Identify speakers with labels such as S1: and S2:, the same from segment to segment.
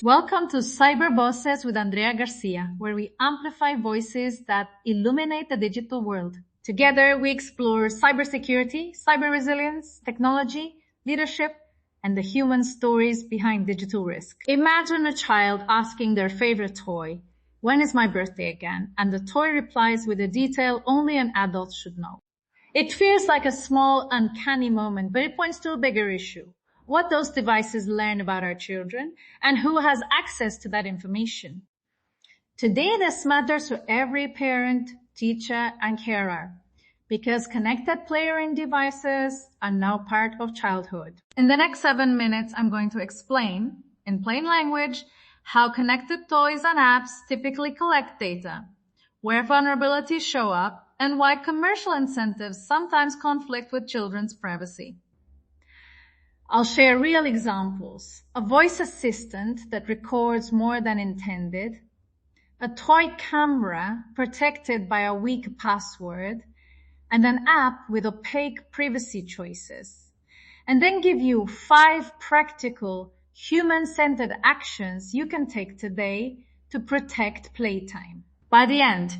S1: Welcome to Cyber Bosses with Andrea Garcia, where we amplify voices that illuminate the digital world. Together, we explore cybersecurity, cyber resilience, technology, leadership, and the human stories behind digital risk. Imagine a child asking their favorite toy, "When is my birthday again?" And the toy replies with a detail only an adult should know. It feels like a small, uncanny moment, but it points to a bigger issue. What those devices learn about our children and who has access to that information. Today, this matters to every parent, teacher, and carer because connected playing devices are now part of childhood. In the next 7 minutes, I'm going to explain, in plain language, how connected toys and apps typically collect data, where vulnerabilities show up, and why commercial incentives sometimes conflict with children's privacy. I'll share real examples. A voice assistant that records more than intended, a toy camera protected by a weak password, and an app with opaque privacy choices. And then give you 5 practical, human-centered actions you can take today to protect playtime. By the end,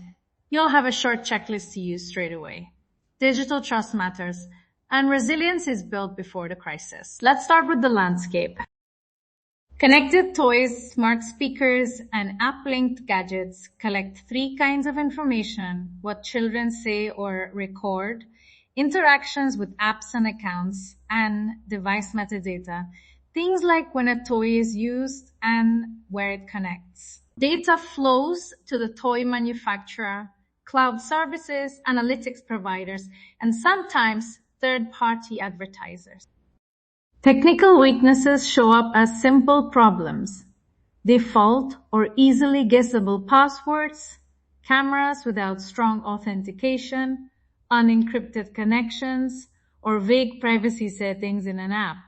S1: you'll have a short checklist to use straight away. Digital trust matters, and resilience is built before the crisis. Let's start with the landscape. Connected toys, smart speakers, and app-linked gadgets collect 3 kinds of information: what children say or record, interactions with apps and accounts, and device metadata. Things like when a toy is used and where it connects. Data flows to the toy manufacturer, cloud services, analytics providers, and sometimes third-party advertisers. Technical weaknesses show up as simple problems: default or easily guessable passwords, cameras without strong authentication, unencrypted connections, or vague privacy settings in an app.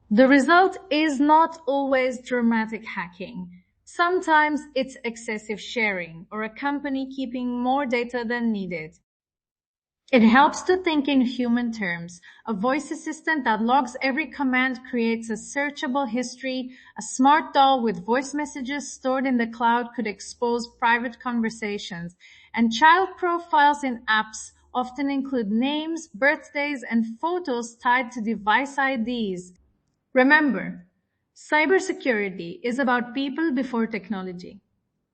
S1: The result is not always dramatic hacking. Sometimes it's excessive sharing or a company keeping more data than needed. It helps to think in human terms. A voice assistant that logs every command creates a searchable history. A smart doll with voice messages stored in the cloud could expose private conversations. And child profiles in apps often include names, birthdays, and photos tied to device IDs. Remember, cybersecurity is about people before technology.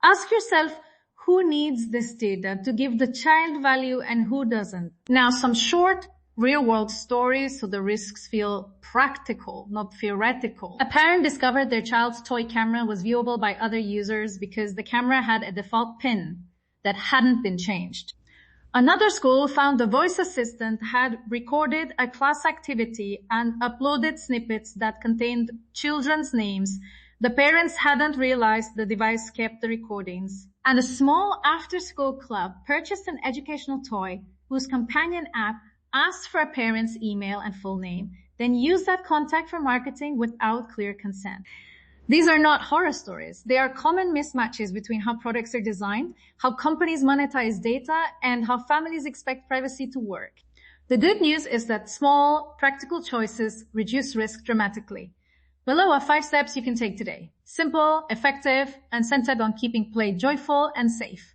S1: Ask yourself, who needs this data to give the child value and who doesn't? Now, some short, real-world stories so the risks feel practical, not theoretical. A parent discovered their child's toy camera was viewable by other users because the camera had a default PIN that hadn't been changed. Another school found the voice assistant had recorded a class activity and uploaded snippets that contained children's names. The parents hadn't realized the device kept the recordings. And a small after-school club purchased an educational toy whose companion app asked for a parent's email and full name, then used that contact for marketing without clear consent. These are not horror stories. They are common mismatches between how products are designed, how companies monetize data, and how families expect privacy to work. The good news is that small, practical choices reduce risk dramatically. Below are 5 steps you can take today. Simple, effective, and centered on keeping play joyful and safe.